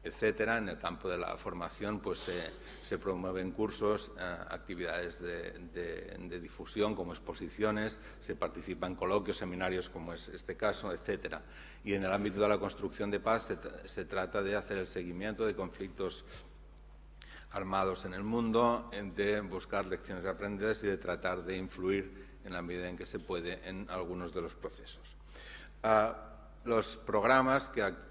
etcétera. En el campo de la formación pues se promueven cursos, actividades de difusión como exposiciones, se participa en coloquios, seminarios como es este caso, etcétera. Y en el ámbito de la construcción de paz se trata de hacer el seguimiento de conflictos armados en el mundo, de buscar lecciones aprendidas y de tratar de influir en la medida en que se puede en algunos de los procesos. Los programas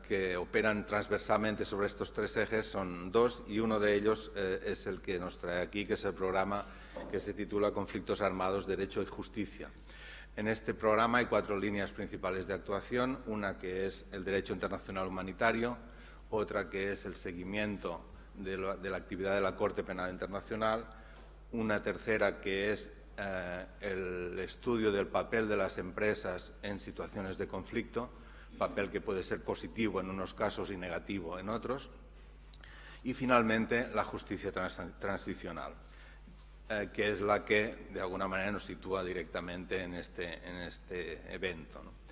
que operan transversalmente sobre estos tres ejes son dos, y uno de ellos es el que nos trae aquí, que es el programa que se titula Conflictos armados, Derecho y Justicia. En este programa hay 4 líneas principales de actuación, una que es el derecho internacional humanitario, otra que es el seguimiento de la actividad de la Corte Penal Internacional, una tercera que es el estudio del papel de las empresas en situaciones de conflicto, papel que puede ser positivo en unos casos y negativo en otros, y finalmente la justicia transicional, que es la que de alguna manera nos sitúa directamente en este evento, ¿no?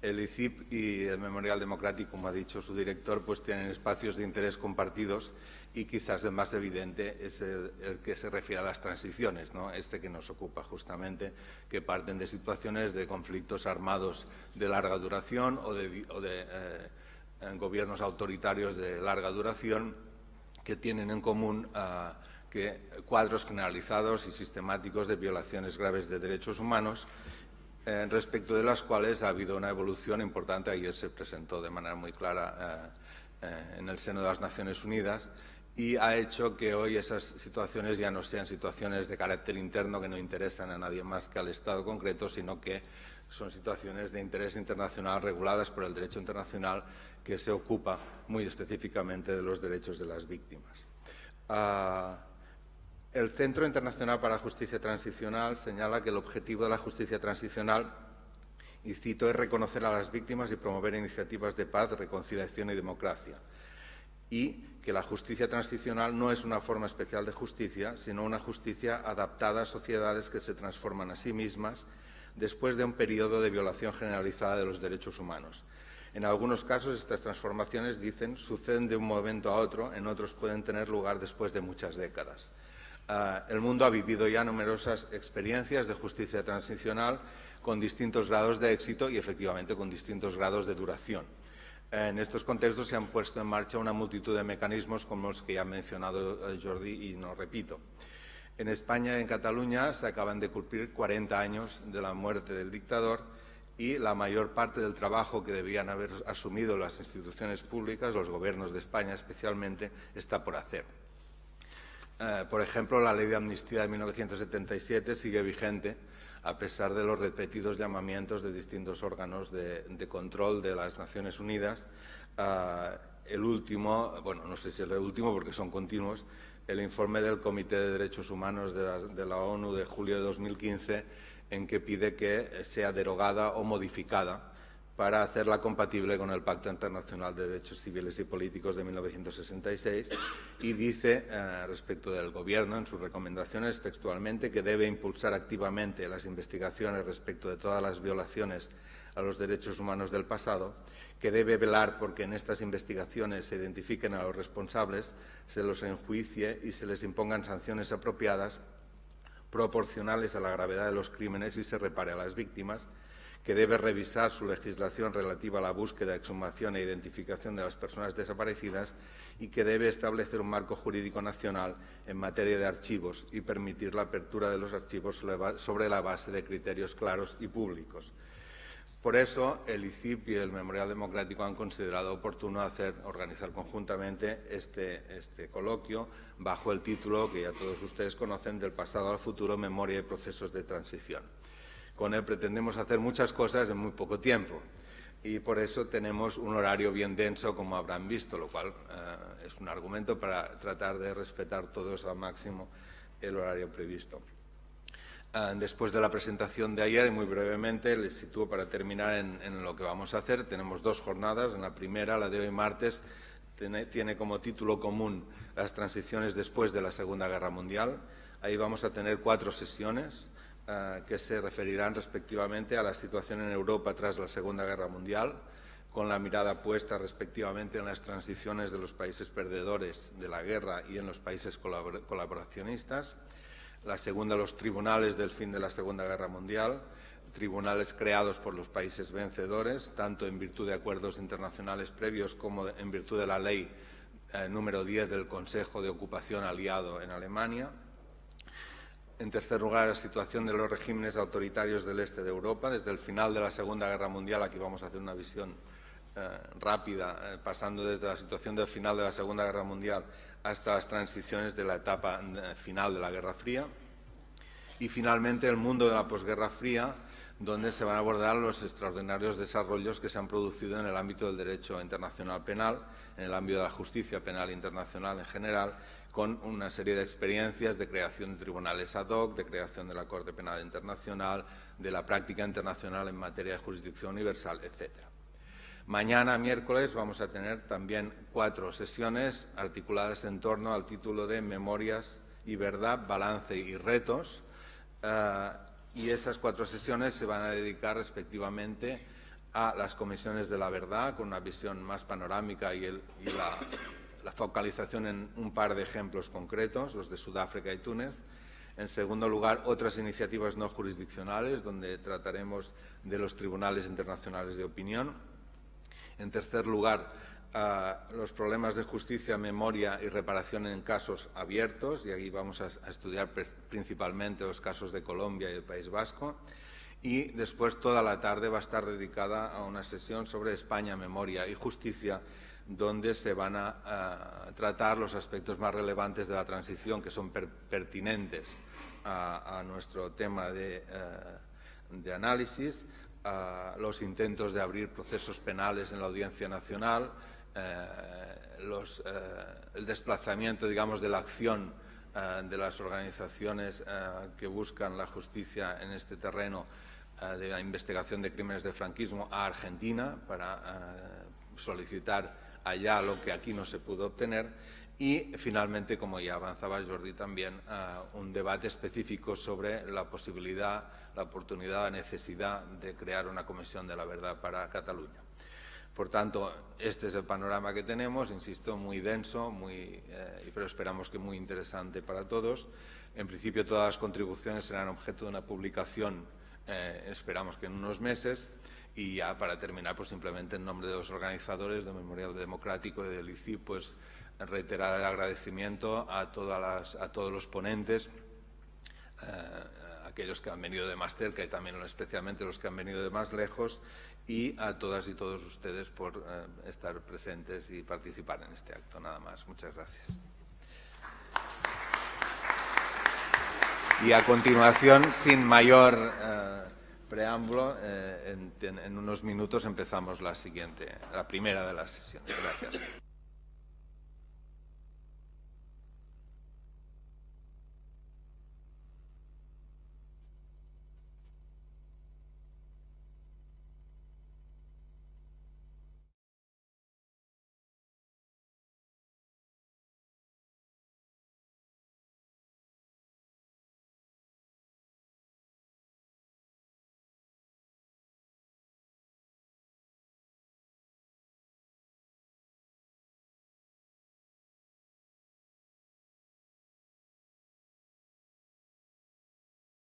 El ICIP y el Memorial Democrático, como ha dicho su director, pues tienen espacios de interés compartidos, y quizás el más evidente es el que se refiere a las transiciones, ¿no? Este que nos ocupa justamente, que parten de situaciones de conflictos armados de larga duración o de gobiernos autoritarios de larga duración, que tienen en común cuadros generalizados y sistemáticos de violaciones graves de derechos humanos, respecto de las cuales ha habido una evolución importante. Ayer se presentó de manera muy clara en el seno de las Naciones Unidas, y ha hecho que hoy esas situaciones ya no sean situaciones de carácter interno que no interesan a nadie más que al Estado concreto, sino que son situaciones de interés internacional reguladas por el derecho internacional, que se ocupa muy específicamente de los derechos de las víctimas. El Centro Internacional para la Justicia Transicional señala que el objetivo de la justicia transicional, y cito, es reconocer a las víctimas y promover iniciativas de paz, reconciliación y democracia, y que la justicia transicional no es una forma especial de justicia, sino una justicia adaptada a sociedades que se transforman a sí mismas después de un periodo de violación generalizada de los derechos humanos. En algunos casos estas transformaciones, dicen, suceden de un momento a otro, en otros pueden tener lugar después de muchas décadas. El mundo ha vivido ya numerosas experiencias de justicia transicional con distintos grados de éxito y, efectivamente, con distintos grados de duración. En estos contextos se han puesto en marcha una multitud de mecanismos como los que ya ha mencionado Jordi, y no repito. En España y en Cataluña se acaban de cumplir 40 años de la muerte del dictador, y la mayor parte del trabajo que debían haber asumido las instituciones públicas, los gobiernos de España especialmente, está por hacer. Por ejemplo, la Ley de Amnistía de 1977 sigue vigente, a pesar de los repetidos llamamientos de distintos órganos de control de las Naciones Unidas. El último, bueno, no sé si es el último porque son continuos, el informe del Comité de Derechos Humanos de la ONU de julio de 2015, en que pide que sea derogada o modificada para hacerla compatible con el Pacto Internacional de Derechos Civiles y Políticos de 1966, y dice respecto del Gobierno en sus recomendaciones textualmente que debe impulsar activamente las investigaciones respecto de todas las violaciones a los derechos humanos del pasado, que debe velar porque en estas investigaciones se identifiquen a los responsables, se los enjuicie y se les impongan sanciones apropiadas, proporcionales a la gravedad de los crímenes, y se repare a las víctimas, que debe revisar su legislación relativa a la búsqueda, exhumación e identificación de las personas desaparecidas, y que debe establecer un marco jurídico nacional en materia de archivos y permitir la apertura de los archivos sobre la base de criterios claros y públicos. Por eso, el ICIP y el Memorial Democrático han considerado oportuno organizar conjuntamente este coloquio bajo el título que ya todos ustedes conocen, Del pasado al futuro, memoria y procesos de transición. Con él pretendemos hacer muchas cosas en muy poco tiempo, y por eso tenemos un horario bien denso, como habrán visto, lo cual es un argumento para tratar de respetar todos al máximo el horario previsto. Después de la presentación de ayer, y muy brevemente, les sitúo para terminar en lo que vamos a hacer. Tenemos 2 jornadas. En la primera, la de hoy martes, tiene como título común las transiciones después de la Segunda Guerra Mundial. Ahí vamos a tener 4 sesiones que se referirán respectivamente a la situación en Europa tras la Segunda Guerra Mundial, con la mirada puesta respectivamente en las transiciones de los países perdedores de la guerra y en los países colaboracionistas. La segunda, los tribunales del fin de la Segunda Guerra Mundial, tribunales creados por los países vencedores, tanto en virtud de acuerdos internacionales previos como en virtud de la ley número 10 del Consejo de Ocupación Aliado en Alemania. En tercer lugar, la situación de los regímenes autoritarios del este de Europa. Desde el final de la Segunda Guerra Mundial, aquí vamos a hacer una visión rápida, pasando desde la situación del final de la Segunda Guerra Mundial hasta las transiciones de la etapa final de la Guerra Fría. Y finalmente el mundo de la posguerra fría, donde se van a abordar los extraordinarios desarrollos que se han producido en el ámbito del derecho internacional penal, en el ámbito de la justicia penal internacional en general, con una serie de experiencias de creación de tribunales ad hoc, de creación de la Corte Penal Internacional, de la práctica internacional en materia de jurisdicción universal, etc. Mañana, miércoles, vamos a tener también 4 sesiones articuladas en torno al título de Memorias y Verdad, Balance y Retos, y esas 4 sesiones se van a dedicar respectivamente a las comisiones de la verdad, con una visión más panorámica y la focalización en un par de ejemplos concretos, los de Sudáfrica y Túnez. En segundo lugar, otras iniciativas no jurisdiccionales, donde trataremos de los tribunales internacionales de opinión. En tercer lugar, los problemas de justicia, memoria y reparación en casos abiertos, y aquí vamos a estudiar principalmente los casos de Colombia y el País Vasco. Y después toda la tarde va a estar dedicada a una sesión sobre España, memoria y justicia, donde se van a tratar los aspectos más relevantes de la transición, que son pertinentes a nuestro tema de análisis, los intentos de abrir procesos penales en la Audiencia Nacional, el desplazamiento, digamos, de la acción de las organizaciones que buscan la justicia en este terreno de la investigación de crímenes del franquismo a Argentina para solicitar allá lo que aquí no se pudo obtener. Y finalmente, como ya avanzaba Jordi también, un debate específico sobre la posibilidad, la oportunidad, la necesidad de crear una comisión de la verdad para Cataluña. Por tanto, este es el panorama que tenemos, insisto, muy denso, pero esperamos que muy interesante para todos. En principio, todas las contribuciones serán objeto de una publicación, esperamos que en unos meses. Y ya para terminar, pues simplemente en nombre de los organizadores de Memorial Democrático y del ICI, pues reiterar el agradecimiento a todos los ponentes, aquellos que han venido de más cerca y también especialmente los que han venido de más lejos, y a todas y todos ustedes por estar presentes y participar en este acto. Nada más. Muchas gracias. Y a continuación, sin mayor preámbulo, en unos minutos empezamos la primera de las sesiones. Gracias.